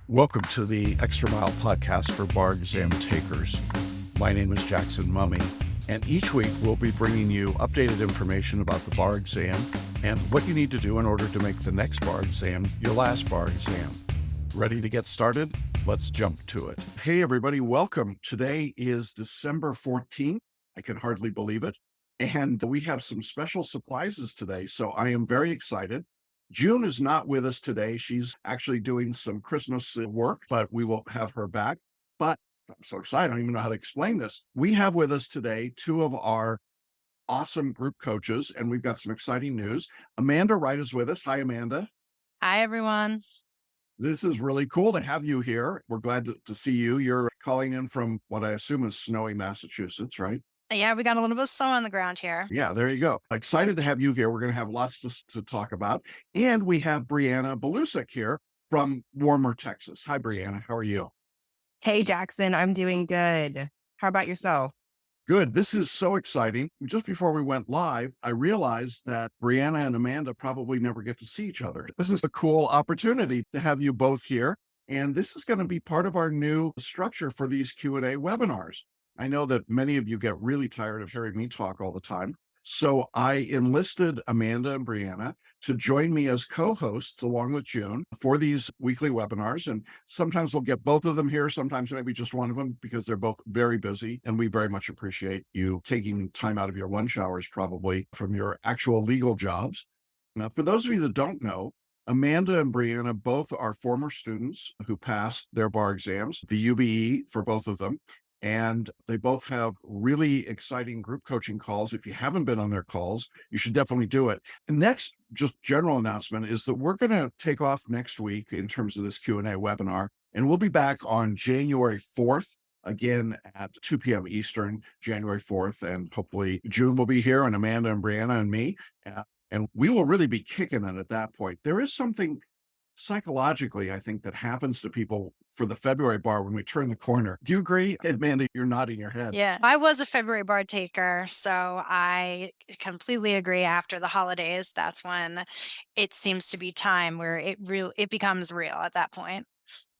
Welcome to the Extra Mile podcast for bar exam takers. My name is Jackson Mummy, and each week we'll be bringing you updated information about the bar exam and what you need to do in order to make the next bar exam your last bar exam. Ready to get started? Let's jump to it. Hey everybody, welcome. Today is December 14th. I can hardly believe it. And we have some special surprises today, so I am very excited. June is not with us today. She's actually doing some Christmas work, but we will have her back. But I'm so excited. I don't even know how to explain this. We have with us today two of our awesome group coaches, and we've got some exciting news. Amanda Wright is with us. Hi, Amanda. Hi, everyone. This is really cool to have you here. We're glad to see you. You're calling in from what I assume is snowy Massachusetts, right? Yeah, we got a little bit of snow on the ground here. Yeah, there you go. Excited to have you here. We're going to have lots to talk about. And we have Briana Belusik here from warmer Texas. Hi, Briana. How are you? Hey, Jackson, I'm doing good. How about yourself? Good. This is so exciting. Just before we went live, I realized that Briana and Amanda probably never get to see each other. This is a cool opportunity to have you both here. And this is going to be part of our new structure for these Q&A webinars. I know that many of you get really tired of hearing me talk all the time. So I enlisted Amanda and Briana to join me as co-hosts along with June for these weekly webinars. And sometimes we'll get both of them here, sometimes maybe just one of them, because they're both very busy. And we very much appreciate you taking time out of your lunch hours, probably from your actual legal jobs. Now, for those of you that don't know, Amanda and Briana both are former students who passed their bar exams, the UBE for both of them. And they both have really exciting group coaching calls. If you haven't been on their calls, you should definitely do it. The next just general announcement is that we're going to take off next week in terms of this Q&A webinar, and we'll be back on January 4th, again at 2 p.m. Eastern, January 4th. And hopefully June will be here, and Amanda and Briana and me. And we will really be kicking it at that point. There is something psychologically, I think, that happens to people for the February bar when we turn the corner. Do you agree? Amanda, you're nodding your head. Yeah, I was a February bar taker, so I completely agree. After the holidays, that's when it seems to be time where it becomes real at that point.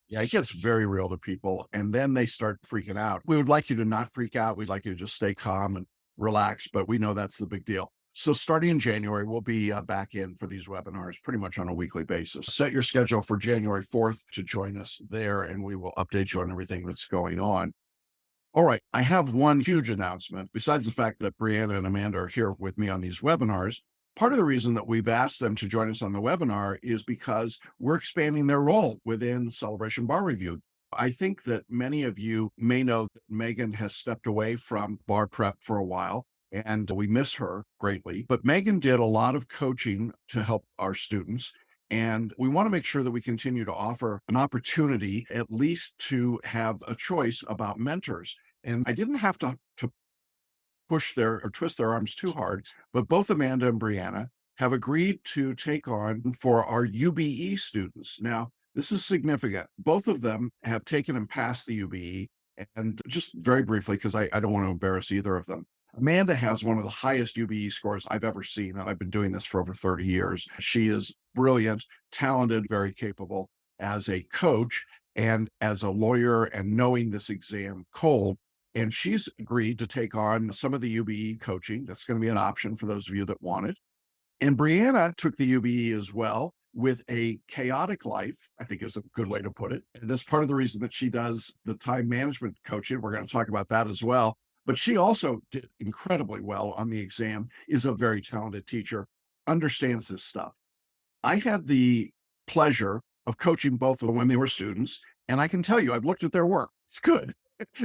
Yeah, it gets very real to people, and then they start freaking out. We would like you to not freak out. We'd like you to just stay calm and relax, but we know that's the big deal. So starting in January, we'll be back in for these webinars pretty much on a weekly basis. Set your schedule for January 4th to join us there, and we will update you on everything that's going on. All right, I have one huge announcement. Besides the fact that Briana and Amanda are here with me on these webinars, part of the reason that we've asked them to join us on the webinar is because we're expanding their role within Celebration Bar Review. I think that many of you may know that Megan has stepped away from bar prep for a while, and we miss her greatly. But Megan did a lot of coaching to help our students. And we want to make sure that we continue to offer an opportunity, at least to have a choice about mentors. And I didn't have to push or twist their arms too hard, but both Amanda and Briana have agreed to take on for our UBE students. Now, this is significant. Both of them have taken and passed the UBE. And just very briefly, because I don't want to embarrass either of them, Amanda has one of the highest UBE scores I've ever seen. I've been doing this for over 30 years. She is brilliant, talented, very capable as a coach and as a lawyer, and knowing this exam cold. And she's agreed to take on some of the UBE coaching. That's going to be an option for those of you that want it. And Briana took the UBE as well with a chaotic life, I think is a good way to put it. And that's part of the reason that she does the time management coaching. We're going to talk about that as well. But she also did incredibly well on the exam, is a very talented teacher, understands this stuff. I had the pleasure of coaching both of them when they were students. And I can tell you, I've looked at their work. It's good.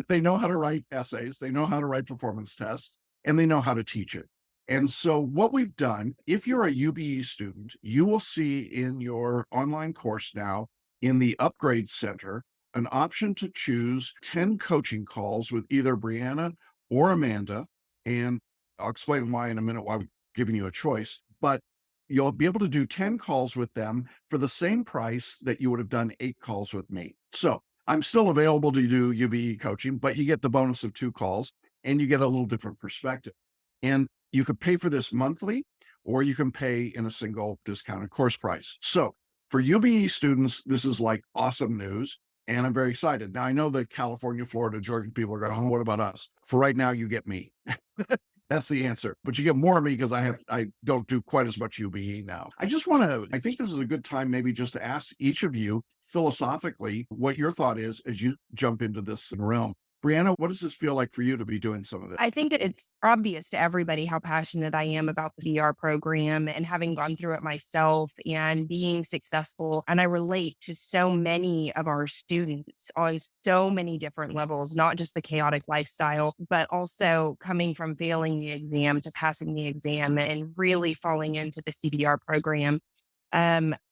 They know how to write essays, they know how to write performance tests, and they know how to teach it. And so what we've done, if you're a UBE student, you will see in your online course now in the Upgrade Center an option to choose 10 coaching calls with either Briana or Amanda. And I'll explain why in a minute, why we're giving you a choice. But you'll be able to do 10 calls with them for the same price that you would have done 8 calls with me. So I'm still available to do UBE coaching, but you get the bonus of 2 calls and you get a little different perspective. And you could pay for this monthly, or you can pay in a single discounted course price. So For UBE students, this is like awesome news. And I'm very excited. Now, I know that California, Florida, Georgia people are going, oh, what about us? For right now, you get me. That's the answer. But you get more of me because I don't do quite as much UBE now. I think this is a good time maybe just to ask each of you philosophically what your thought is as you jump into this realm. Brianna, what does this feel like for you to be doing some of this? I think that it's obvious to everybody how passionate I am about the VR program and having gone through it myself and being successful. And I relate to so many of our students on so many different levels, not just the chaotic lifestyle, but also coming from failing the exam to passing the exam and really falling into the CBR program.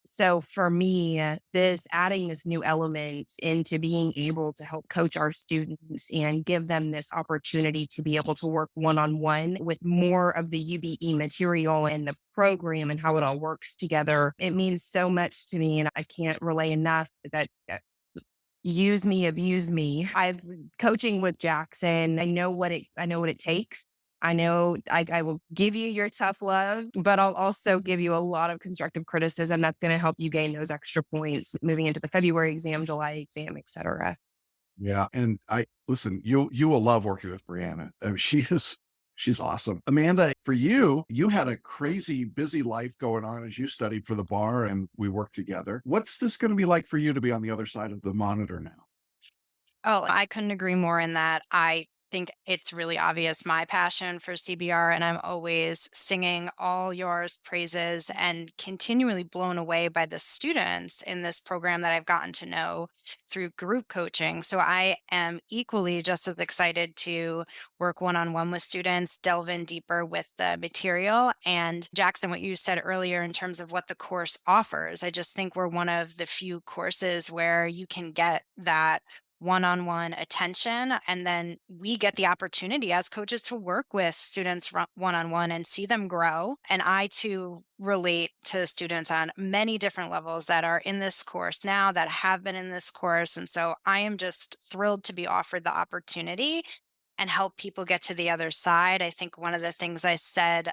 So for me, this adding this new element into being able to help coach our students and give them this opportunity to be able to work one-on-one with more of the UBE material and the program and how it all works together. It means so much to me, and I can't relay enough that use me, abuse me. I've coaching with Jackson. I know what it takes. I know I will give you your tough love, but I'll also give you a lot of constructive criticism that's going to help you gain those extra points moving into the February exam, July exam, etc. Yeah, and I listen, you will love working with Brianna. I mean, she's awesome. Amanda, for you, you had a crazy busy life going on as you studied for the bar and we worked together. What's this going to be like for you to be on the other side of the monitor now? Oh, I couldn't agree more in that. I think it's really obvious my passion for CBR, and I'm always singing all yours praises and continually blown away by the students in this program that I've gotten to know through group coaching. So I am equally just as excited to work one on one with students, delve in deeper with the material. And Jackson, what you said earlier in terms of what the course offers, I just think we're one of the few courses where you can get that one-on-one attention, and then we get the opportunity as coaches to work with students one-on-one and see them grow. And I too relate to students on many different levels that are in this course now, that have been in this course, and so I am just thrilled to be offered the opportunity and help people get to the other side. I think one of the things I said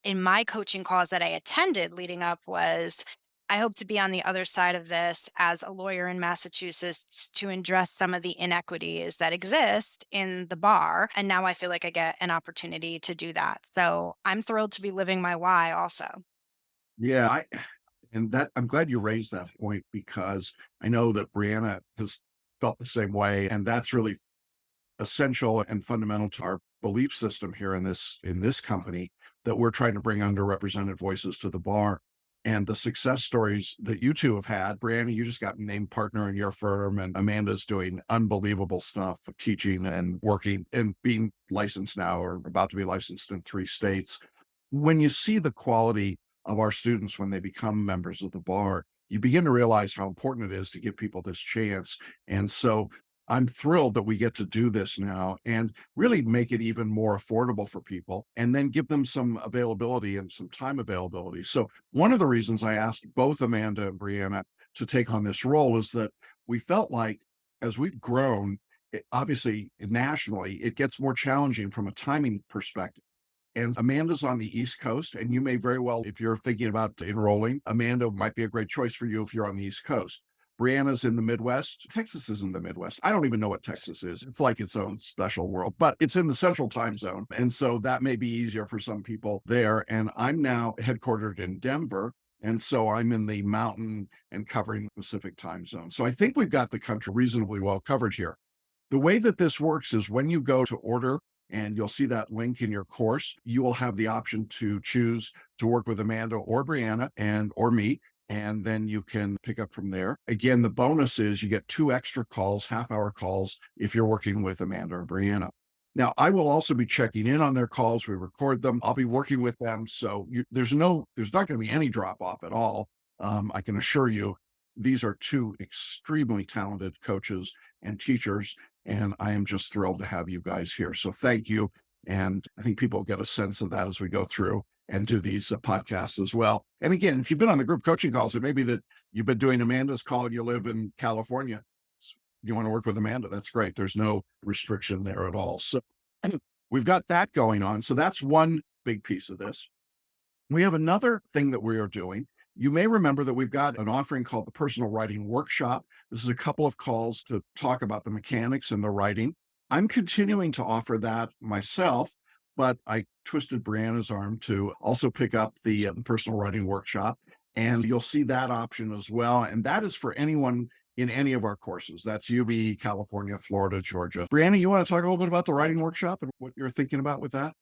in my coaching calls that I attended leading up was, I hope to be on the other side of this as a lawyer in Massachusetts to address some of the inequities that exist in the bar. And now I feel like I get an opportunity to do that. So I'm thrilled to be living my why also. Yeah, and that I'm glad you raised that point because I know that Brianna has felt the same way, and that's really essential and fundamental to our belief system here in this company that we're trying to bring underrepresented voices to the bar. And the success stories that you two have had, Brianna, you just got named partner in your firm, and Amanda's doing unbelievable stuff, teaching and working and being licensed now or about to be licensed in 3 states. When you see the quality of our students when they become members of the bar, you begin to realize how important it is to give people this chance. And so I'm thrilled that we get to do this now and really make it even more affordable for people and then give them some availability and some time availability. So, one of the reasons I asked both Amanda and Brianna to take on this role is that we felt like as we've grown, obviously nationally, it gets more challenging from a timing perspective. And Amanda's on the East Coast, and you may very well, if you're thinking about enrolling, Amanda might be a great choice for you if you're on the East Coast. Brianna's in the Midwest. Texas is in the Midwest. I don't even know what Texas is. It's like its own special world, but it's in the central time zone. And so that may be easier for some people there. And I'm now headquartered in Denver. And so I'm in the mountain and covering Pacific time zone. So I think we've got the country reasonably well covered here. The way that this works is when you go to order, and you'll see that link in your course, you will have the option to choose to work with Amanda or Brianna and or me, and then you can pick up from there. Again, the bonus is you get 2 extra calls, half-hour calls, if you're working with Amanda or Brianna. Now, I will also be checking in on their calls. We record them. I'll be working with them. So there's not going to be any drop off at all. I can assure you, these are 2 extremely talented coaches and teachers, and I am just thrilled to have you guys here. So thank you. And I think people get a sense of that as we go through and do these podcasts as well. And again, if you've been on the group coaching calls, it may be that you've been doing Amanda's call and you live in California. You want to work with Amanda, that's great. There's no restriction there at all. So we've got that going on. So that's one big piece of this. We have another thing that we are doing, You may remember that we've got an offering called the Personal Writing Workshop. This is a couple of calls to talk about the mechanics and the writing. I'm continuing to offer that myself, but I twisted Briana's arm to also pick up the Personal Writing Workshop. And you'll see that option as well. And that is for anyone in any of our courses. That's UB, California, Florida, Georgia. Briana, you want to talk a little bit about the writing workshop and what you're thinking about with that?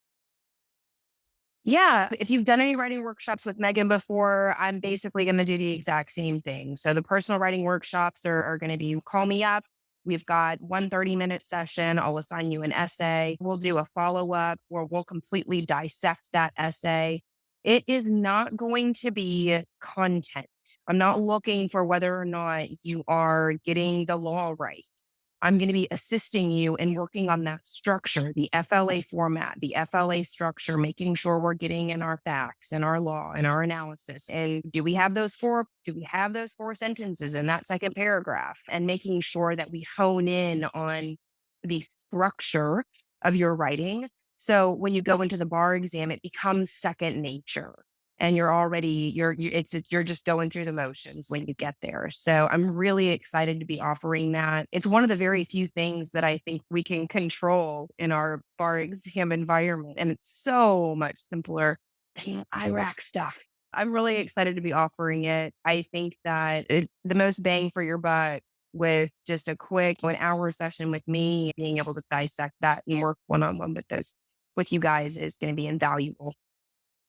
Yeah, if you've done any writing workshops with Megan before, I'm basically going to do the exact same thing. So the personal writing workshops are going to be call me up. We've got 1 30-minute session. I'll assign you an essay. We'll do a follow up where we'll completely dissect that essay. It is not going to be content. I'm not looking for whether or not you are getting the law right. I'm going to be assisting you in working on that structure, the FLA format, the FLA structure, making sure we're getting in our facts and our law and our analysis. And do we have those four sentences in that second paragraph? And making sure that we hone in on the structure of your writing. So when you go into the bar exam, it becomes second nature. And you're just going through the motions when you get there. So I'm really excited to be offering that. It's one of the very few things that I think we can control in our bar exam environment. And it's so much simpler than IRAC stuff. I'm really excited to be offering it. I think that the most bang for your buck with just a quick 1 hour session with me, being able to dissect that and work one-on-one with you guys is going to be invaluable.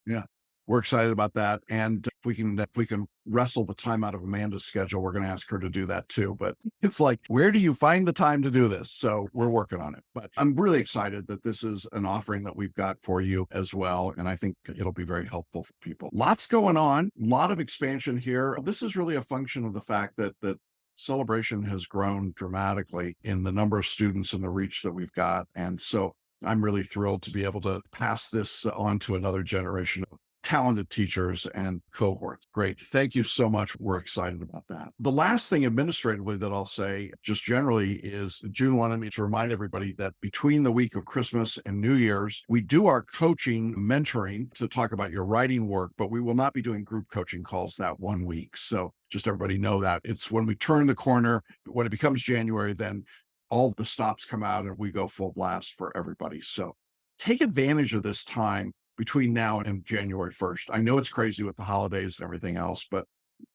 Yeah. We're excited about that. And if we can wrestle the time out of Amanda's schedule, we're going to ask her to do that too. But it's like, where do you find the time to do this? So we're working on it. But I'm really excited that this is an offering that we've got for you as well. And I think it'll be very helpful for people. Lots going on, a lot of expansion here. This is really a function of the fact that Celebration has grown dramatically in the number of students and the reach that we've got. And so I'm really thrilled to be able to pass this on to another generation of talented teachers and cohorts. Great. Thank you so much. We're excited about that. The last thing administratively that I'll say just generally is June wanted me to remind everybody that between the week of Christmas and New Year's, we do our coaching mentoring to talk about your writing work, but we will not be doing group coaching calls that 1 week. So just everybody know that it's when we turn the corner, when it becomes January, then all the stops come out and we go full blast for everybody. So take advantage of this time between now and January 1st. I know it's crazy with the holidays and everything else, but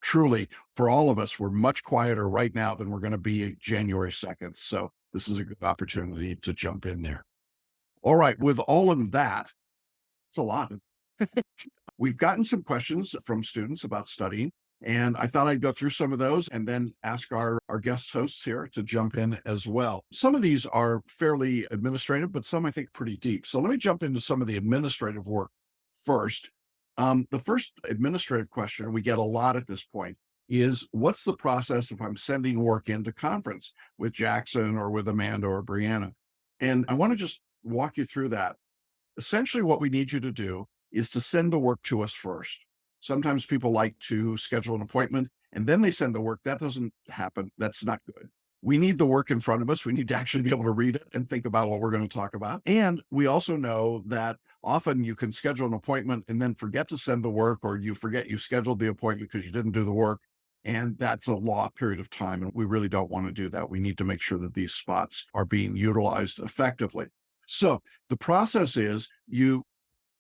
truly for all of us, we're much quieter right now than we're going to be January 2nd. So this is a good opportunity to jump in there. All right. With all of that, it's a lot. We've gotten some questions from students about studying, and I thought I'd go through some of those and then ask our guest hosts here to jump in as well. Some of these are fairly administrative, but some I think pretty deep. So let me jump into some of the administrative work first. The first administrative question we get a lot at this point is, what's the process if I'm sending work into conference with Jackson or with Amanda or Briana? And I want to just walk you through that. Essentially, what we need you to do is to send the work to us first. Sometimes people like to schedule an appointment and then they send the work. That doesn't happen. That's not good. We need the work in front of us. We need to actually be able to read it and think about what we're going to talk about. And we also know that often you can schedule an appointment and then forget to send the work, or you forget you scheduled the appointment because you didn't do the work. And that's a long period of time. And we really don't want to do that. We need to make sure that these spots are being utilized effectively. So the process is you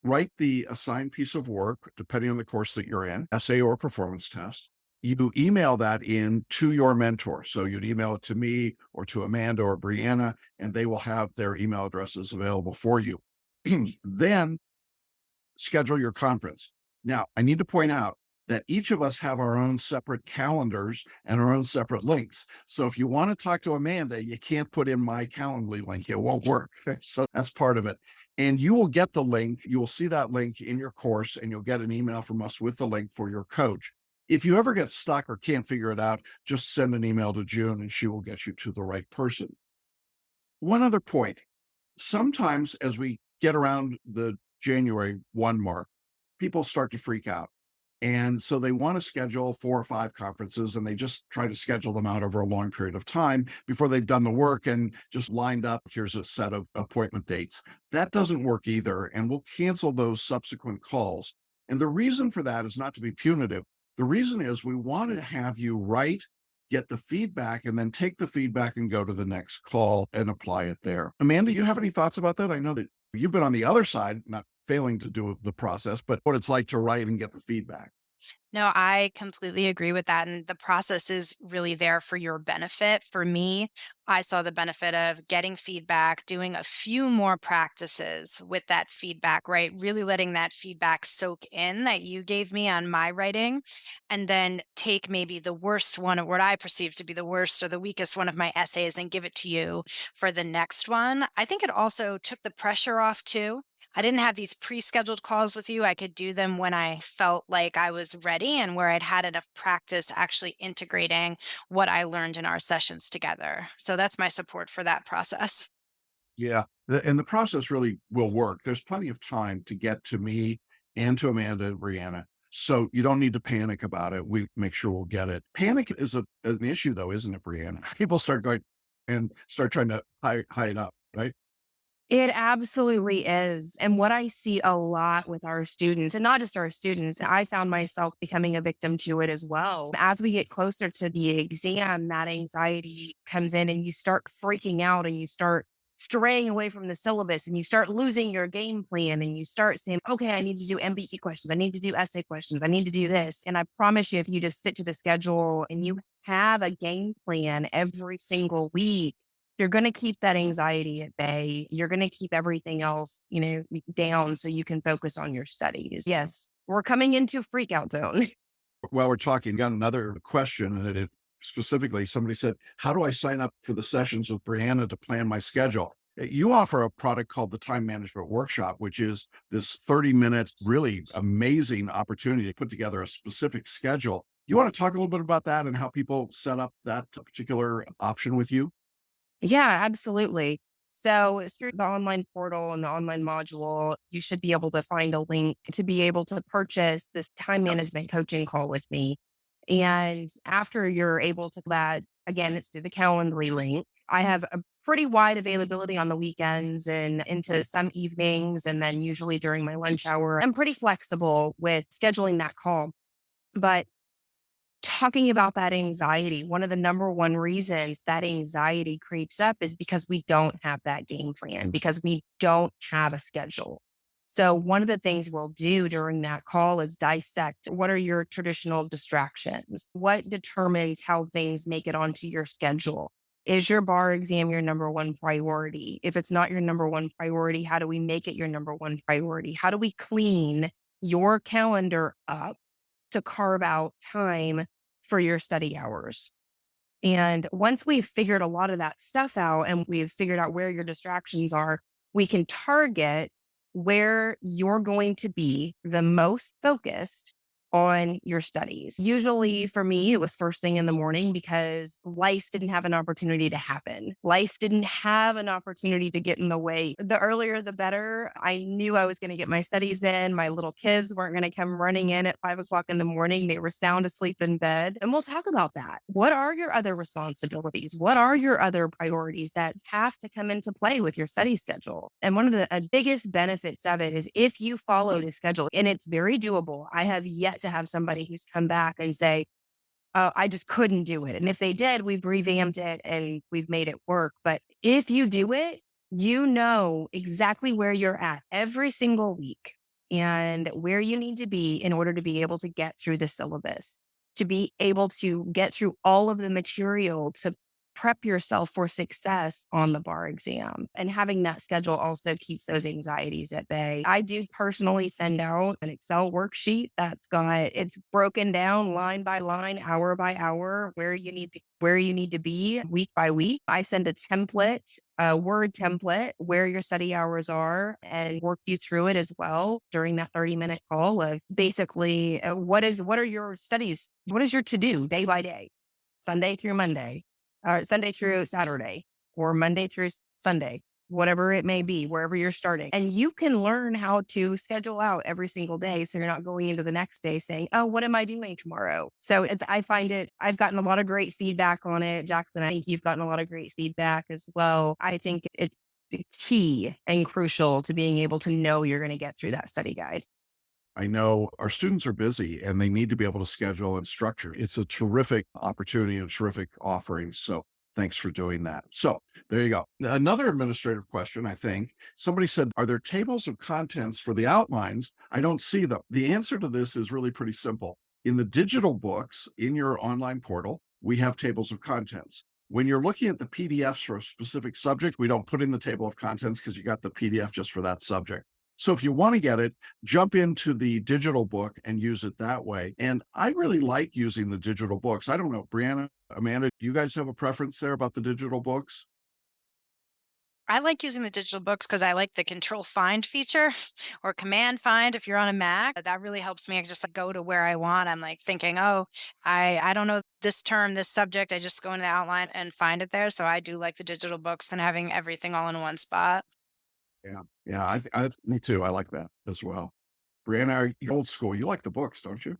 write the assigned piece of work, depending on the course that you're in, essay or performance test. You email that in to your mentor. So you'd email it to me or to Amanda or Briana, and they will have their email addresses available for you. Then schedule your conference. Now, I need to point out that each of us have our own separate calendars and our own separate links. So if you want to talk to Amanda, you can't put in my Calendly link. It won't work. So that's part of it. And you will get the link. You will see that link in your course, and you'll get an email from us with the link for your coach. If you ever get stuck or can't figure it out, just send an email to June and she will get you to the right person. One other point. Sometimes as we get around the January 1 mark, people start to freak out. And so they want to schedule 4 or 5 conferences, and they just try to schedule them out over a long period of time before they've done the work and just lined up, here's a set of appointment dates. That doesn't work either, and we'll cancel those subsequent calls. And the reason for that is not to be punitive. The reason is we want to have you write, get the feedback, and then take the feedback and go to the next call and apply it there. Amanda, you have any thoughts about that? I know that you've been on the other side, not failing to do the process, but what it's like to write and get the feedback. No, I completely agree with that. And the process is really there for your benefit. For me, I saw the benefit of getting feedback, doing a few more practices with that feedback, right? Really letting that feedback soak in that you gave me on my writing, and then take maybe the worst one, or what I perceive to be the worst or the weakest one of my essays, and give it to you for the next one. I think it also took the pressure off too. I didn't have these pre-scheduled calls with you. I could do them when I felt like I was ready and where I'd had enough practice actually integrating what I learned in our sessions together. So that's my support for that process. Yeah, and the process really will work. There's plenty of time to get to me and to Amanda and Brianna. So you don't need to panic about it. We make sure we'll get it. Panic is an issue though, isn't it, Brianna? People start going and start trying to hide up, right? It absolutely is. And what I see a lot with our students, and not just our students, I found myself becoming a victim to it as well. As we get closer to the exam, that anxiety comes in and you start freaking out and you start straying away from the syllabus and you start losing your game plan and you start saying, okay, I need to do MBE questions. I need to do essay questions. I need to do this. And I promise you, if you just stick to the schedule and you have a game plan every single week, you're going to keep that anxiety at bay. You're going to keep everything else, down so you can focus on your studies. Yes, we're coming into freak out zone. While we're talking, got another question, and specifically somebody said, "How do I sign up for the sessions with Brianna to plan my schedule?" You offer a product called the Time Management Workshop, which is this 30-minute, really amazing opportunity to put together a specific schedule. You want to talk a little bit about that and how people set up that particular option with you? Yeah, absolutely. So it's through the online portal and the online module, you should be able to find a link to be able to purchase this time management coaching call with me. And after you're able to that, again, it's through the Calendly link. I have a pretty wide availability on the weekends and into some evenings, and then usually during my lunch hour. I'm pretty flexible with scheduling that call. But talking about that anxiety, one of the number one reasons that anxiety creeps up is because we don't have that game plan, because we don't have a schedule. So, one of the things we'll do during that call is dissect what are your traditional distractions? What determines how things make it onto your schedule? Is your bar exam your number one priority? If it's not your number one priority, how do we make it your number one priority? How do we clean your calendar up to carve out time for your study hours? And once we've figured a lot of that stuff out and we've figured out where your distractions are, we can target where you're going to be the most focused on your studies. Usually for me, it was first thing in the morning because life didn't have an opportunity to happen. Life didn't have an opportunity to get in the way. The earlier, the better. I knew I was going to get my studies in. My little kids weren't going to come running in at 5 o'clock in the morning. They were sound asleep in bed. And we'll talk about that. What are your other responsibilities? What are your other priorities that have to come into play with your study schedule? And one of the biggest benefits of it is if you follow the schedule, and it's very doable. I have yet to have somebody who's come back and say, "Oh, I just couldn't do it." And if they did, we've revamped it and we've made it work. But if you do it, you know exactly where you're at every single week and where you need to be in order to be able to get through the syllabus, to be able to get through all of the material to prep yourself for success on the bar exam. And having that schedule also keeps those anxieties at bay. I do personally send out an Excel worksheet that's got it's broken down line by line, hour by hour, where you need to be week by week. I send a template, a Word template where your study hours are and work you through it as well during that 30-minute call of basically what are your studies? What is your to do day by day, Sunday through Monday? Sunday through Saturday or Monday through Sunday, whatever it may be, wherever you're starting. And you can learn how to schedule out every single day. So you're not going into the next day saying, oh, what am I doing tomorrow? So I find I've gotten a lot of great feedback on it. Jackson, I think you've gotten a lot of great feedback as well. I think it's key and crucial to being able to know you're going to get through that study guide. I know our students are busy and they need to be able to schedule and structure. It's a terrific opportunity and a terrific offering. So thanks for doing that. So there you go. Another administrative question, I think. Somebody said, are there tables of contents for the outlines? I don't see them. The answer to this is really pretty simple. In the digital books in your online portal, we have tables of contents. When you're looking at the PDFs for a specific subject, we don't put in the table of contents because you got the PDF just for that subject. So if you want to get it, jump into the digital book and use it that way. And I really like using the digital books. I don't know, Brianna, Amanda, do you guys have a preference there about the digital books? I like using the digital books because I like the control find feature or command find if you're on a Mac. That really helps me just like, go to where I want. I'm like thinking, oh, I don't know this term, this subject. I just go into the outline and find it there. So I do like the digital books and having everything all in one spot. Yeah. Yeah. Me too. I like that as well. Brianna, are you old school? You like the books, don't you?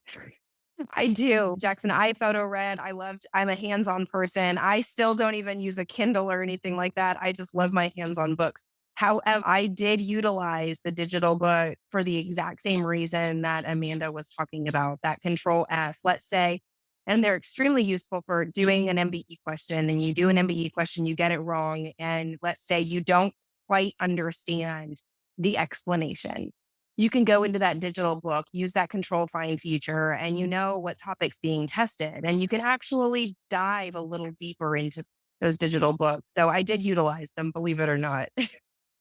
I do. Jackson, I photo read. I'm a hands on person. I still don't even use a Kindle or anything like that. I just love my hands on books. However, I did utilize the digital book for the exact same reason that Amanda was talking about, that control F, let's say. And they're extremely useful for doing an MBE question. And you do an MBE question, you get it wrong. And let's say you don't quite understand the explanation. You can go into that digital book, use that control find feature, and you know what topic's being tested. And you can actually dive a little deeper into those digital books. So I did utilize them, believe it or not.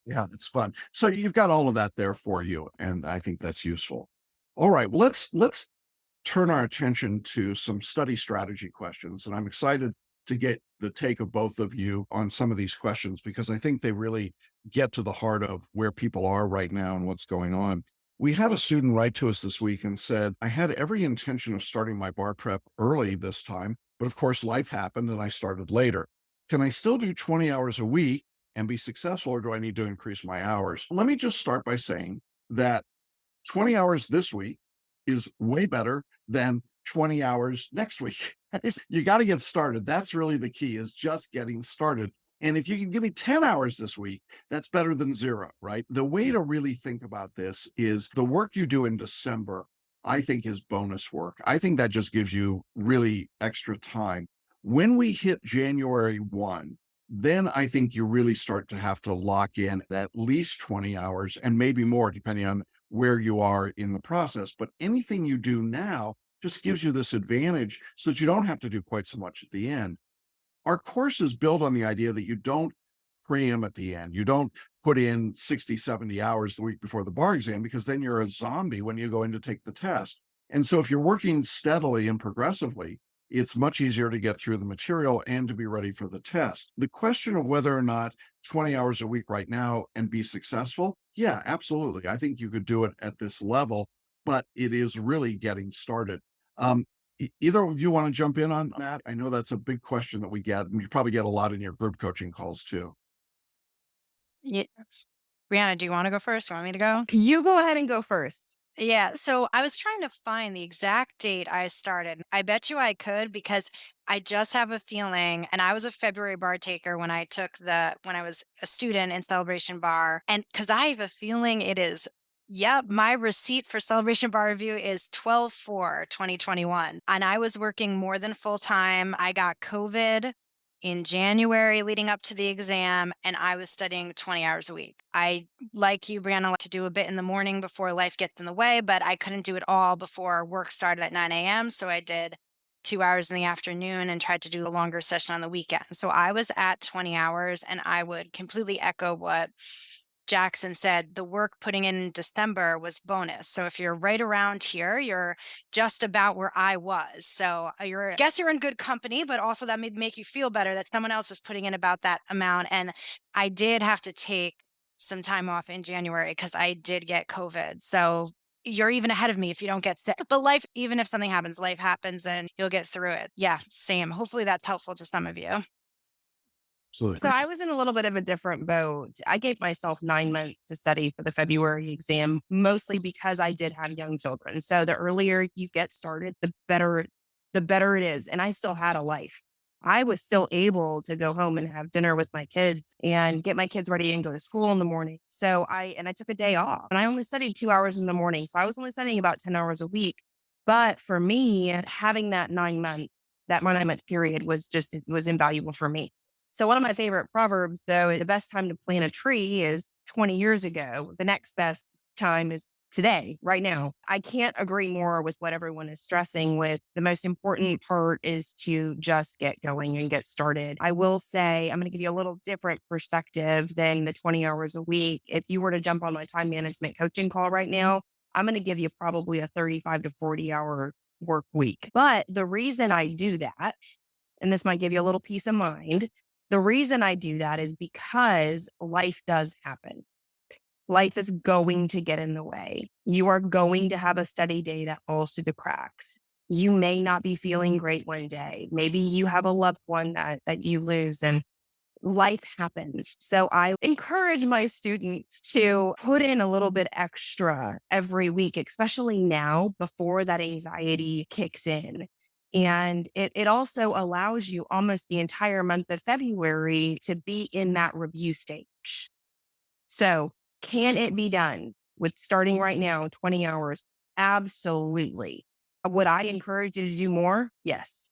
Yeah, it's fun. So you've got all of that there for you, and I think that's useful. All right, well, let's turn our attention to some study strategy questions, and I'm excited to get the take of both of you on some of these questions because I think they really get to the heart of where people are right now and what's going on. We had a student write to us this week and said, I had every intention of starting my bar prep early this time, but of course life happened and I started later. Can I still do 20 hours a week and be successful, or do I need to increase my hours? Let me just start by saying that 20 hours this week is way better than 20 hours next week. You got to get started. That's really the key, is just getting started. And if you can give me 10 hours this week, that's better than zero, right? The way to really think about this is the work you do in December, I think, is bonus work. I think that just gives you really extra time. When we hit January 1, then I think you really start to have to lock in at least 20 hours and maybe more, depending on where you are in the process. But anything you do now just gives you this advantage so that you don't have to do quite so much at the end. Our course is built on the idea that you don't cram at the end. You don't put in 60, 70 hours the week before the bar exam, because then you're a zombie when you go in to take the test. And so if you're working steadily and progressively, it's much easier to get through the material and to be ready for the test. The question of whether or not 20 hours a week right now and be successful, yeah, absolutely. I think you could do it at this level, but it is really getting started. Um, Either of you want to jump in on that? I know that's a big question that we get, and you probably get a lot in your group coaching calls too. Yeah. Brianna, do you want to go first? You want me to go? You go ahead and go first. Yeah, so I was trying to find the exact date I started. I bet you I could because I just have a feeling, and I was a February bar taker when I was a student in Celebration Bar. And because I have a feeling it is, yep, my receipt for Celebration Bar Review is 12/4/2021. And I was working more than full time. I got COVID in January leading up to the exam, and I was studying 20 hours a week. I, like you, Brianna, like to do a bit in the morning before life gets in the way, but I couldn't do it all before work started at 9 a.m. So I did 2 hours in the afternoon and tried to do a longer session on the weekend. So I was at 20 hours, and I would completely echo what Jackson said. The work putting in December was bonus. So if you're right around here, you're just about where I was. So I guess you're in good company, but also that may make you feel better that someone else was putting in about that amount. And I did have to take some time off in January because I did get COVID. So you're even ahead of me if you don't get sick. But life, even if something happens, life happens and you'll get through it. Yeah, same. Hopefully that's helpful to some of you. So Absolutely. I was in a little bit of a different boat. I gave myself 9 months to study for the February exam, mostly because I did have young children. So the earlier you get started, the better it is. And I still had a life. I was still able to go home and have dinner with my kids and get my kids ready and go to school in the morning. So I took a day off and I only studied 2 hours in the morning. So I was only studying about 10 hours a week. But for me, having that 9 month period it was invaluable for me. So one of my favorite proverbs, though, the best time to plant a tree is 20 years ago. The next best time is today, right now. I can't agree more with what everyone is stressing with. The most important part is to just get going and get started. I will say, I'm going to give you a little different perspective than the 20 hours a week. If you were to jump on my time management coaching call right now, I'm going to give you probably a 35 to 40-hour work week. But the reason I do that, and this might give you a little peace of mind, the reason I do that is because life does happen. Life is going to get in the way. You are going to have a study day that falls through the cracks. You may not be feeling great one day. Maybe you have a loved one that you lose and life happens. So I encourage my students to put in a little bit extra every week, especially now before that anxiety kicks in. And it also allows you almost the entire month of February to be in that review stage. So, can it be done with starting right now, 20 hours? Absolutely. Would I encourage you to do more? Yes.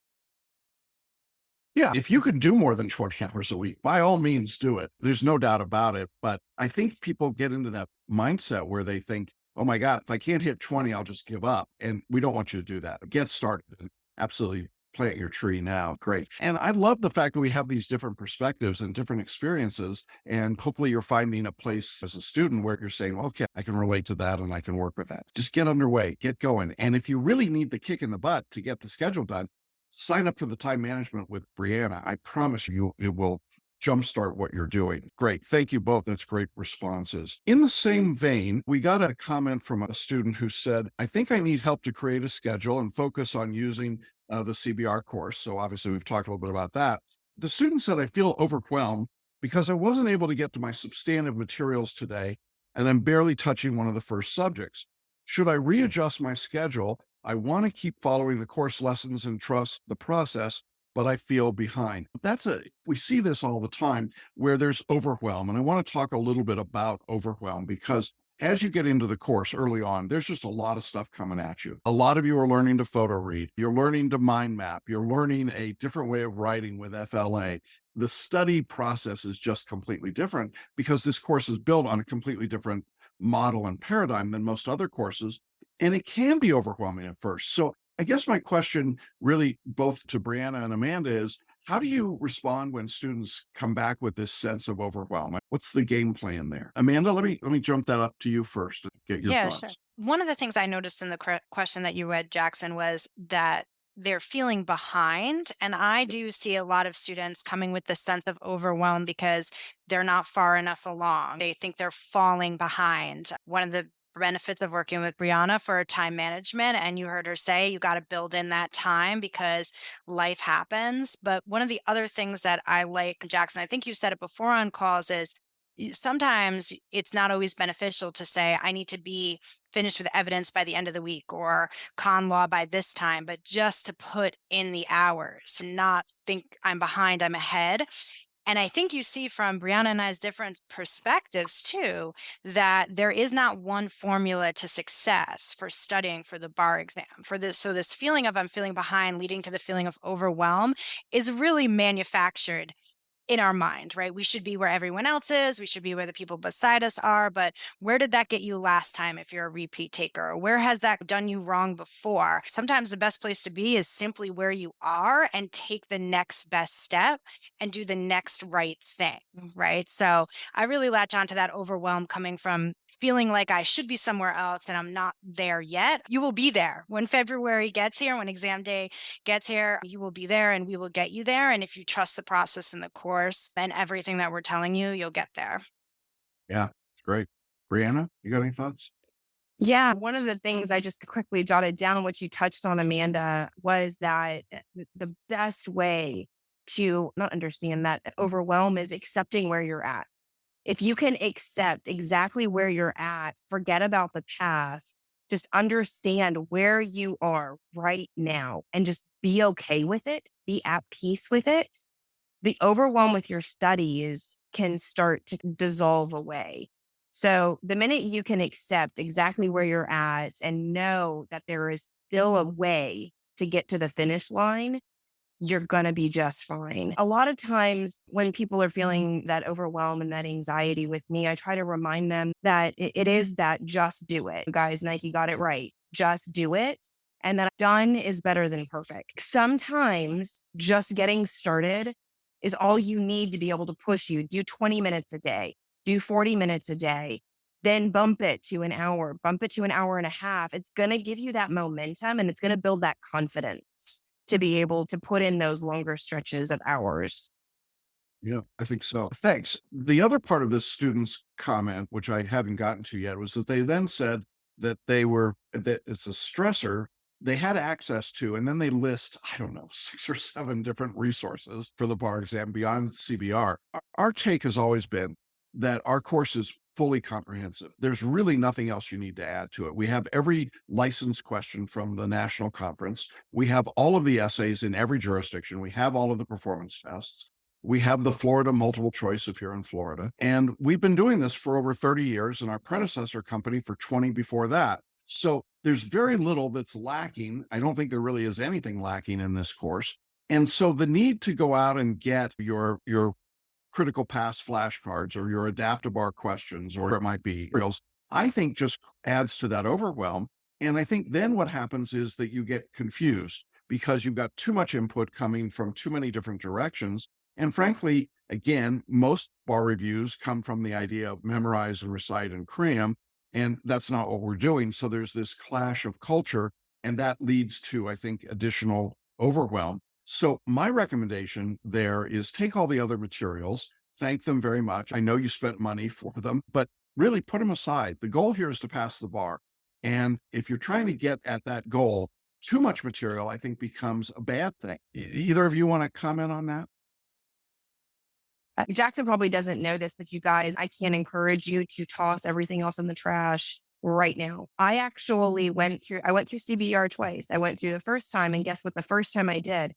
Yeah, if you can do more than 20 hours a week, by all means do it. There's no doubt about it. But I think people get into that mindset where they think, oh my God, if I can't hit 20, I'll just give up. And we don't want you to do that. Get started and absolutely plant your tree now. Great. And I love the fact that we have these different perspectives and different experiences. And hopefully you're finding a place as a student where you're saying, okay, I can relate to that and I can work with that. Just get underway, get going. And if you really need the kick in the butt to get the schedule done, sign up for the time management with Briana. I promise you, it will jumpstart what you're doing. Great. Thank you both. That's great responses. In the same vein, we got a comment from a student who said, I think I need help to create a schedule and focus on using the CBR course. So obviously we've talked a little bit about that. The student said, I feel overwhelmed because I wasn't able to get to my substantive materials today, and I'm barely touching one of the first subjects. Should I readjust my schedule? I want to keep following the course lessons and trust the process, but I feel behind. We see this all the time where there's overwhelm. And I want to talk a little bit about overwhelm because as you get into the course early on, there's just a lot of stuff coming at you. A lot of you are learning to photo read. You're learning to mind map. You're learning a different way of writing with FLA. The study process is just completely different because this course is built on a completely different model and paradigm than most other courses. And it can be overwhelming at first. So I guess my question really both to Briana and Amanda is, how do you respond when students come back with this sense of overwhelm? What's the game plan there? Amanda, let me jump that up to you first and get your Yeah, sure. thoughts. One of the things I noticed in the question that you read, Jackson, was that they're feeling behind. And I do see a lot of students coming with this sense of overwhelm because they're not far enough along. They think they're falling behind. One of the benefits of working with Brianna for time management, and you heard her say you got to build in that time because life happens. But one of the other things that I like, Jackson, I think you said it before on calls, is sometimes it's not always beneficial to say, I need to be finished with evidence by the end of the week or con law by this time, but just to put in the hours, not think I'm behind, I'm ahead. And I think you see from Brianna and I's different perspectives too, that there is not one formula to success for studying for the bar exam. For this, so this feeling of I'm feeling behind leading to the feeling of overwhelm is really manufactured in our mind, right? We should be where everyone else is. We should be where the people beside us are. But where did that get you last time if you're a repeat taker? Or where has that done you wrong before? Sometimes the best place to be is simply where you are and take the next best step and do the next right thing, right? So I really latch onto that overwhelm coming from feeling like I should be somewhere else and I'm not there yet. You will be there when February gets here, when exam day gets here, you will be there and we will get you there. And if you trust the process and the course and everything that we're telling you, you'll get there. Yeah, it's great. Briana, you got any thoughts? Yeah. One of the things I just quickly jotted down, what you touched on, Amanda, was that the best way to not understand that overwhelm is accepting where you're at. If you can accept exactly where you're at, forget about the past, just understand where you are right now and just be okay with it, be at peace with it, the overwhelm with your studies can start to dissolve away. So the minute you can accept exactly where you're at and know that there is still a way to get to the finish line, you're going to be just fine. A lot of times when people are feeling that overwhelm and that anxiety with me, I try to remind them that it is that just do it. Guys, Nike got it right. Just do it. And that done is better than perfect. Sometimes just getting started is all you need to be able to push you. Do 20 minutes a day, do 40 minutes a day, then bump it to an hour, bump it to an hour and a half. It's going to give you that momentum and it's going to build that confidence to be able to put in those longer stretches of hours. Yeah, I think so. Thanks. The other part of this student's comment, which I hadn't gotten to yet, was that they then said that it's a stressor they had access to, and then they list, I don't know, 6 or 7 different resources for the bar exam beyond CBR. Our take has always been that our course is fully comprehensive. There's really nothing else you need to add to it. We have every license question from the national conference. We have all of the essays in every jurisdiction. We have all of the performance tests. We have the Florida multiple choice if you're in Florida. And we've been doing this for over 30 years and our predecessor company for 20 before that. So there's very little that's lacking. I don't think there really is anything lacking in this course. And so the need to go out and get your critical pass flashcards or your adaptive questions, or it might be reels, I think just adds to that overwhelm. And I think then what happens is that you get confused because you've got too much input coming from too many different directions. And frankly, again, most bar reviews come from the idea of memorize and recite and cram, and that's not what we're doing. So there's this clash of culture, and that leads to, I think, additional overwhelm. So my recommendation there is take all the other materials, thank them very much. I know you spent money for them, but really put them aside. The goal here is to pass the bar. And if you're trying to get at that goal, too much material, I think, becomes a bad thing. Either of you want to comment on that? Jackson probably doesn't know this, but you guys, I can't encourage you to toss everything else in the trash right now. I actually I went through CBR twice. I went through the first time, and guess what? The first time I did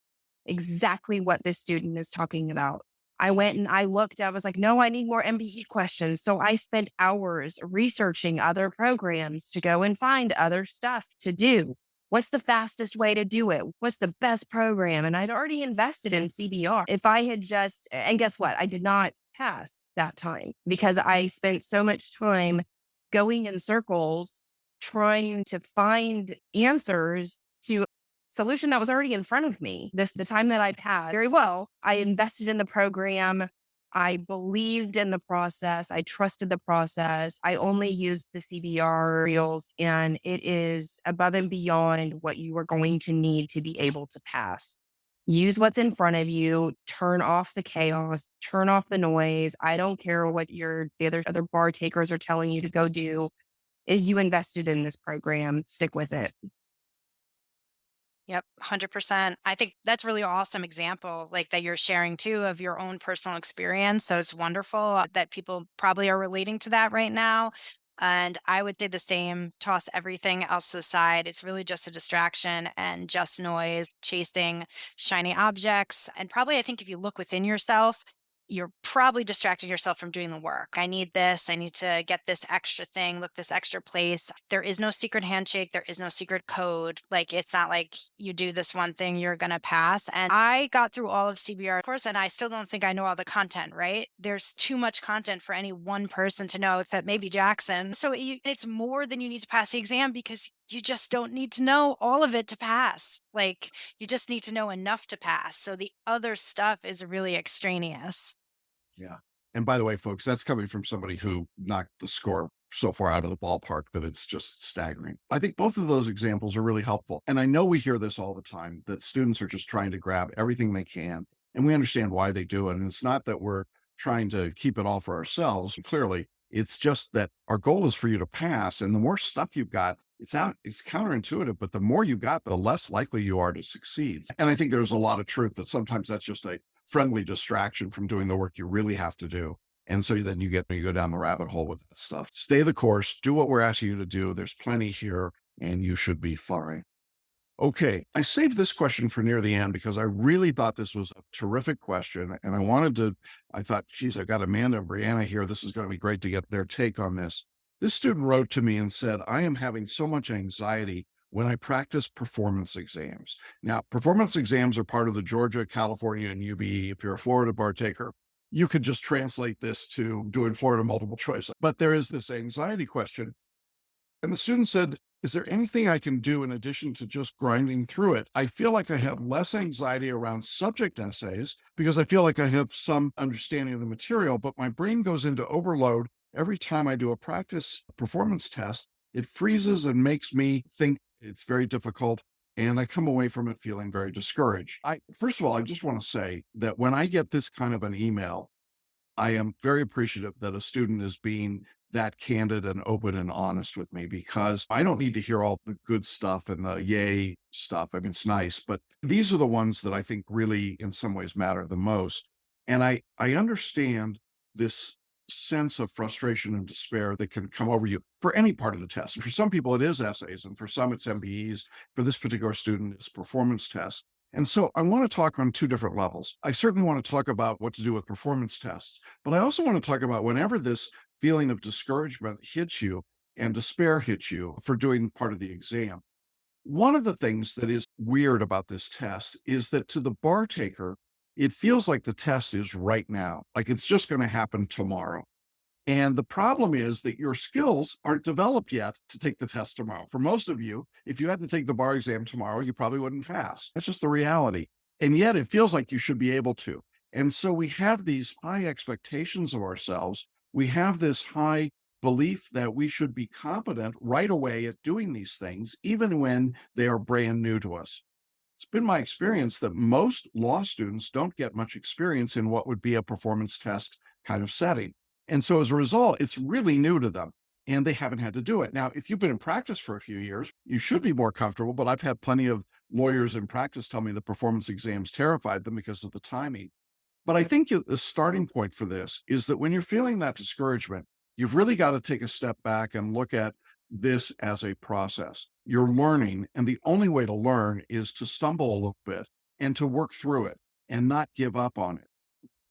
exactly what this student is talking about. I went and I looked, I was like, no, I need more MBE questions. So I spent hours researching other programs to go and find other stuff to do. What's the fastest way to do it? What's the best program? And I'd already invested in CBR. If I had just, and guess what? I did not pass that time because I spent so much time going in circles trying to find answers to solution that was already in front of me. The time that I'd had very well, I invested in the program. I believed in the process. I trusted the process. I only used the CBR reels, and it is above and beyond what you are going to need to be able to pass. Use what's in front of you, turn off the chaos, turn off the noise. I don't care what the other bar takers are telling you to go do. If you invested in this program, stick with it. Yep, 100%. I think that's really awesome example, like that you're sharing too of your own personal experience. So it's wonderful that people probably are relating to that right now. And I would say the same, toss everything else aside. It's really just a distraction and just noise, chasing shiny objects. And probably, I think if you look within yourself, you're probably distracting yourself from doing the work. I need this. I need to get this extra thing, look this extra place. There is no secret handshake. There is no secret code. Like, it's not like you do this one thing, you're going to pass. And I got through all of CBR, of course, and I still don't think I know all the content, right? There's too much content for any one person to know, except maybe Jackson. So it's more than you need to pass the exam because you just don't need to know all of it to pass. Like, you just need to know enough to pass. So the other stuff is really extraneous. Yeah. And by the way, folks, that's coming from somebody who knocked the score so far out of the ballpark that it's just staggering. I think both of those examples are really helpful. And I know we hear this all the time that students are just trying to grab everything they can. And we understand why they do it. And it's not that we're trying to keep it all for ourselves. Clearly, it's just that our goal is for you to pass. And the more stuff you've got, it's counterintuitive, but the more you got, the less likely you are to succeed. And I think there's a lot of truth that sometimes that's just a friendly distraction from doing the work you really have to do. And so then you go down the rabbit hole with that stuff. Stay the course, do what we're asking you to do. There's plenty here, and you should be fine. Okay, I saved this question for near the end because I really thought this was a terrific question. And I thought, geez, I got Amanda and Briana here. This is going to be great to get their take on this. This student wrote to me and said, I am having so much anxiety when I practice performance exams. Now, performance exams are part of the Georgia, California, and UBE. If you're a Florida bar taker, you could just translate this to doing Florida multiple choice. But there is this anxiety question. And the student said, is there anything I can do in addition to just grinding through it? I feel like I have less anxiety around subject essays because I feel like I have some understanding of the material, but my brain goes into overload every time I do a practice performance test. It freezes and makes me think it's very difficult. And I come away from it feeling very discouraged. First of all, I just want to say that when I get this kind of an email, I am very appreciative that a student is being that candid and open and honest with me because I don't need to hear all the good stuff and the yay stuff. I mean, it's nice, but these are the ones that I think really in some ways matter the most. And I understand this sense of frustration and despair that can come over you for any part of the test. For some people, it is essays, and for some, it's MBEs. For this particular student, it's performance tests. And so I want to talk on two different levels. I certainly want to talk about what to do with performance tests, but I also want to talk about whenever this feeling of discouragement hits you and despair hits you for doing part of the exam. One of the things that is weird about this test is that to the bar taker, it feels like the test is right now, like it's just going to happen tomorrow. And the problem is that your skills aren't developed yet to take the test tomorrow. For most of you, if you had to take the bar exam tomorrow, you probably wouldn't pass. That's just the reality. And yet it feels like you should be able to. And so we have these high expectations of ourselves. We have this high belief that we should be competent right away at doing these things, even when they are brand new to us. It's been my experience that most law students don't get much experience in what would be a performance test kind of setting. And so as a result, it's really new to them and they haven't had to do it. Now, if you've been in practice for a few years, you should be more comfortable, but I've had plenty of lawyers in practice tell me the performance exams terrified them because of the timing. But I think the starting point for this is that when you're feeling that discouragement, you've really got to take a step back and look at this as a process. You're learning, and the only way to learn is to stumble a little bit and to work through it and not give up on it.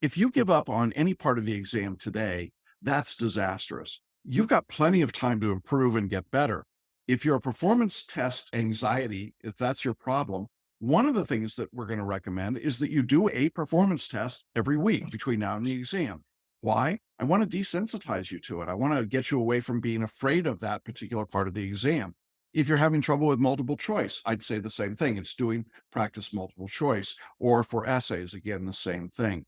If you give up on any part of the exam today, that's disastrous. You've got plenty of time to improve and get better. If your performance test anxiety, if that's your problem, one of the things that we're going to recommend is that you do a performance test every week between now and the exam. Why? I want to desensitize you to it. I want to get you away from being afraid of that particular part of the exam. If you're having trouble with multiple choice, I'd say the same thing. It's doing practice multiple choice, or for essays, again, the same thing.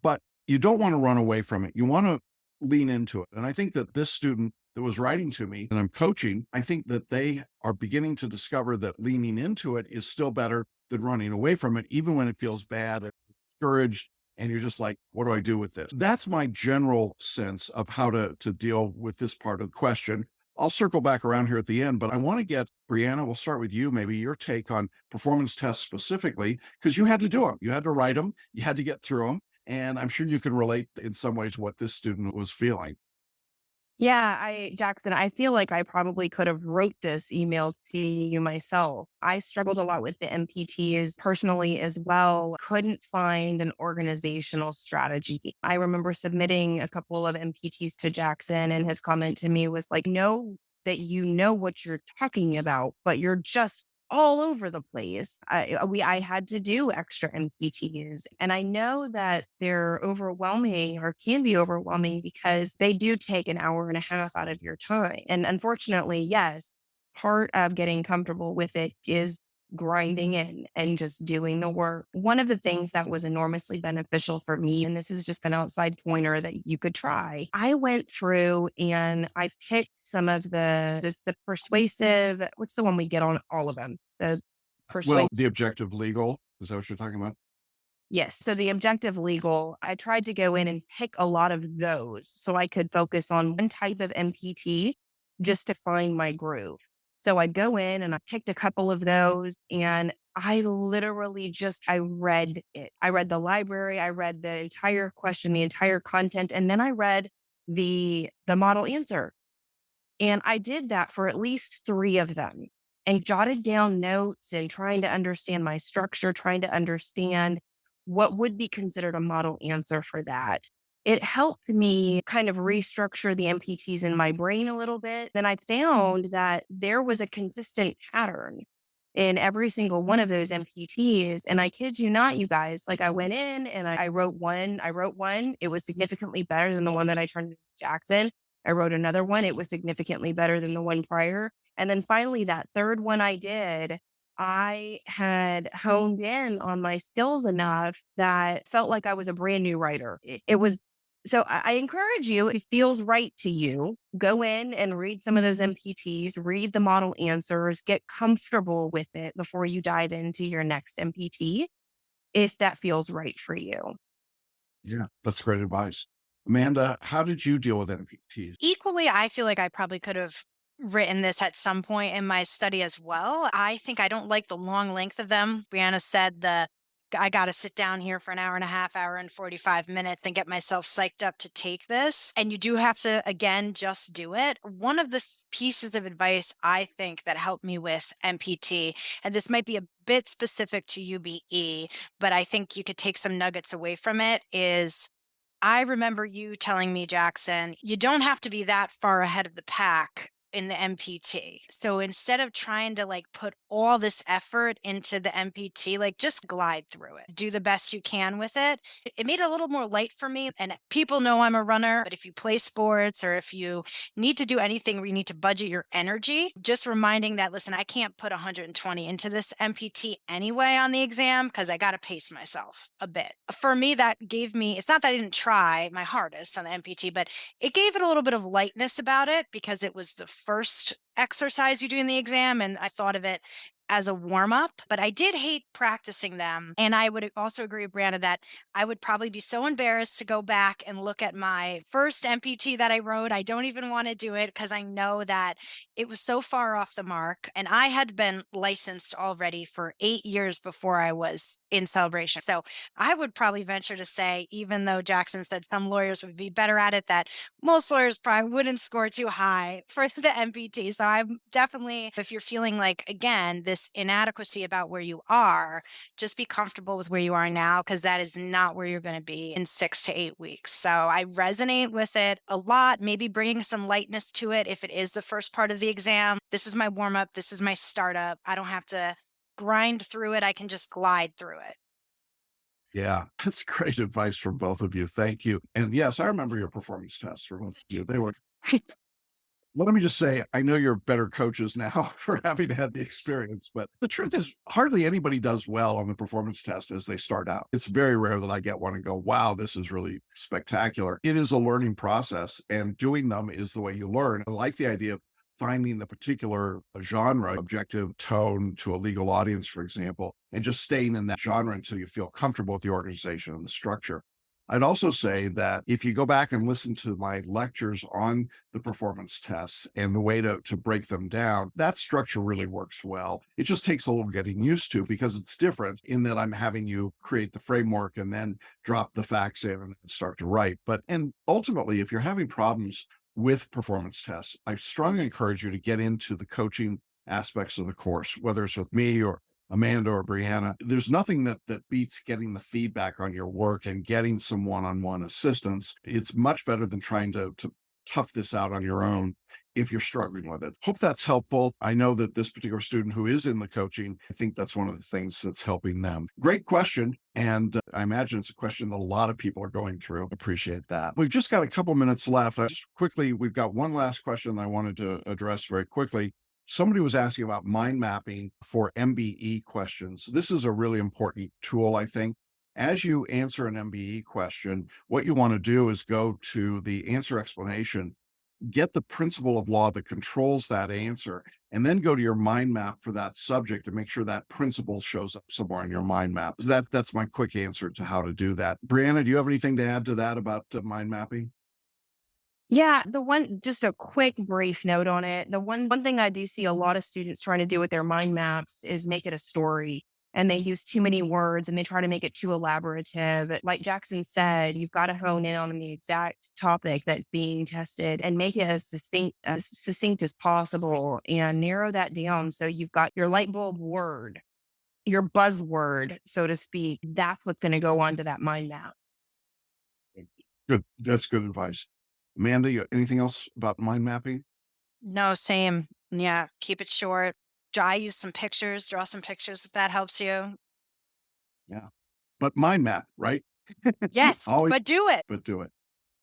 But you don't want to run away from it. You want to lean into it. And I think that this student that was writing to me and I'm coaching, I think that they are beginning to discover that leaning into it is still better than running away from it, even when it feels bad and discouraged. And you're just like, what do I do with this? That's my general sense of how to deal with this part of the question. I'll circle back around here at the end, but I want to get Briana, we'll start with you, maybe your take on performance tests specifically, because you had to do them. You had to write them, you had to get through them. And I'm sure you can relate in some ways to what this student was feeling. Yeah, Jackson, I feel like I probably could have wrote this email to you myself. I struggled a lot with the MPTs personally as well. Couldn't find an organizational strategy. I remember submitting a couple of MPTs to Jackson, and his comment to me was like, know that you know what you're talking about, but you're just all over the place. I had to do extra MPTs, and I know that they're overwhelming or can be overwhelming because they do take an hour and a half out of your time. And unfortunately, yes, part of getting comfortable with it is grinding in and just doing the work. One of the things that was enormously beneficial for me, and this is just an outside pointer that you could try, I went through and I picked some of the persuasive, what's the one we get on all of them? The Well, persuasive. the objective legal, is that what you're talking about? Yes. So the objective legal, I tried to go in and pick a lot of those so I could focus on one type of MPT just to find my groove. So I'd go in and I picked a couple of those and I literally I read it. I read the library, I read the entire question, the entire content, and then I read the model answer. And I did that for at least 3 of them. and jotted down notes and trying to understand my structure, trying to understand what would be considered a model answer for that. It helped me kind of restructure the MPTs in my brain a little bit. Then I found that there was a consistent pattern in every single one of those MPTs. And I kid you not, you guys, like I went in and I wrote one. I wrote one. It was significantly better than the one that I turned to Jackson. I wrote another one. It was significantly better than the one prior. And then finally, that third one I did, I had honed in on my skills enough that felt like I was a brand new writer. It was so I encourage you, if it feels right to you, go in and read some of those MPTs, read the model answers, get comfortable with it before you dive into your next MPT, if that feels right for you. Yeah, that's great advice. Amanda, how did you deal with NPTs? Equally, I feel like I probably could have written this at some point in my study as well. I think I don't like the long length of them. Brianna said I got to sit down here for an hour and a half, hour and 45 minutes and get myself psyched up to take this. And you do have to, again, just do it. One of the pieces of advice I think that helped me with MPT, and this might be a bit specific to UBE, but I think you could take some nuggets away from it, is I remember you telling me, Jackson, you don't have to be that far ahead of the pack in the MPT. So instead of trying to like put all this effort into the MPT, like just glide through it, do the best you can with it. It made it a little more light for me. And people know I'm a runner, but if you play sports or if you need to do anything where you need to budget your energy, just reminding that, listen, I can't put 120 into this MPT anyway on the exam because I got to pace myself a bit. For me, that gave me, it's not that I didn't try my hardest on the MPT, but it gave it a little bit of lightness about it because it was the first exercise you do in the exam. And I thought of it as a warm up, but I did hate practicing them. And I would also agree with Brianna that I would probably be so embarrassed to go back and look at my first MPT that I wrote. I don't even want to do it because I know that it was so far off the mark. And I had been licensed already for 8 years before I was in celebration. So I would probably venture to say, even though Jackson said some lawyers would be better at it, that most lawyers probably wouldn't score too high for the MPT. So I'm definitely, if you're feeling like, again, this inadequacy about where you are, just be comfortable with where you are now, because that is not where you're going to be in 6 to 8 weeks. So I resonate with it a lot, maybe bringing some lightness to it if it is the first part of the exam. This is my warm up. This is my startup. I don't have to grind through it. I can just glide through it. Yeah, that's great advice from both of you. Thank you. And yes, I remember your performance tests for both of you. They were Let me just say, I know you're better coaches now for having had the experience, but the truth is, hardly anybody does well on the performance test as they start out. It's very rare that I get one and go, wow, this is really spectacular. It is a learning process, and doing them is the way you learn. I like the idea of finding the particular genre, objective tone to a legal audience, for example, and just staying in that genre until you feel comfortable with the organization and the structure. I'd also say that if you go back and listen to my lectures on the performance tests and the way to break them down, that structure really works well. It just takes a little getting used to because it's different in that I'm having you create the framework and then drop the facts in and start to write. And ultimately, if you're having problems with performance tests, I strongly encourage you to get into the coaching aspects of the course, whether it's with me or Amanda or Brianna. There's nothing that beats getting the feedback on your work and getting some one-on-one assistance. It's much better than trying to tough this out on your own if you're struggling with it. Hope that's helpful. I know that this particular student who is in the coaching, I think that's one of the things that's helping them. Great question. And I imagine it's a question that a lot of people are going through. Appreciate that. We've just got a couple minutes left. We've got one last question that I wanted to address very quickly. Somebody was asking about mind mapping for MBE questions. This is a really important tool, I think. As you answer an MBE question, what you want to do is go to the answer explanation, get the principle of law that controls that answer, and then go to your mind map for that subject to make sure that principle shows up somewhere in your mind map. That's my quick answer to how to do that. Brianna, do you have anything to add to that about mind mapping? Yeah, just a quick brief note on it. The one thing I do see a lot of students trying to do with their mind maps is make it a story. and they use too many words and they try to make it too elaborative. Like Jackson said, you've got to hone in on the exact topic that's being tested and make it as succinct as possible and narrow that down. So you've got your light bulb word, your buzzword, so to speak. That's what's going to go onto that mind map. Good. That's good advice. Amanda, anything else about mind mapping? No, same. Yeah, keep it short. I use some pictures, draw some pictures if that helps you. Yeah. But mind map, right? Yes, Always, but do it. but do it.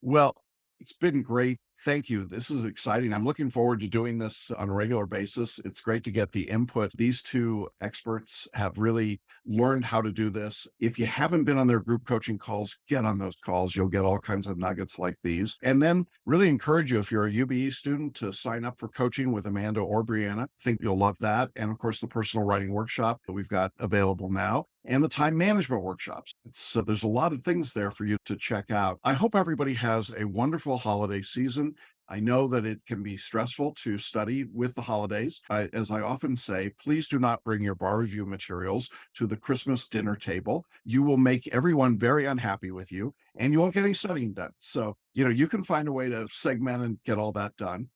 Well, it's been great. Thank you. This is exciting. I'm looking forward to doing this on a regular basis. It's great to get the input. These two experts have really learned how to do this. If you haven't been on their group coaching calls, get on those calls. You'll get all kinds of nuggets like these. And then really encourage you, if you're a UBE student, to sign up for coaching with Amanda or Briana. I think you'll love that. And of course, the personal writing workshop that we've got available now, and the time management workshops. So there's a lot of things there for you to check out. I hope everybody has a wonderful holiday season. I know that it can be stressful to study with the holidays. As I often say, please do not bring your bar review materials to the Christmas dinner table. You will make everyone very unhappy with you and you won't get any studying done. So, you can find a way to segment and get all that done.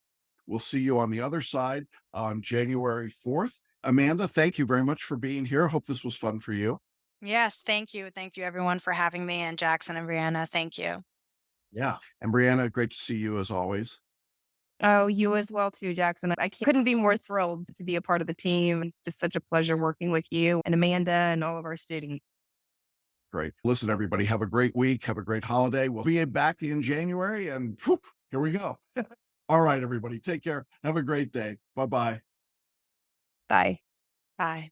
We'll see you on the other side on January 4th. Amanda, thank you very much for being here. Hope this was fun for you. Yes, thank you. Thank you, everyone, for having me. And Jackson and Brianna, thank you. Yeah. And Brianna, great to see you as always. Oh, you as well too, Jackson. Couldn't be more thrilled to be a part of the team. It's just such a pleasure working with you and Amanda and all of our students. Great. Listen, everybody, have a great week. Have a great holiday. We'll be back in January and whoop, here we go. All right, everybody, take care. Have a great day. Bye bye. Bye. Bye.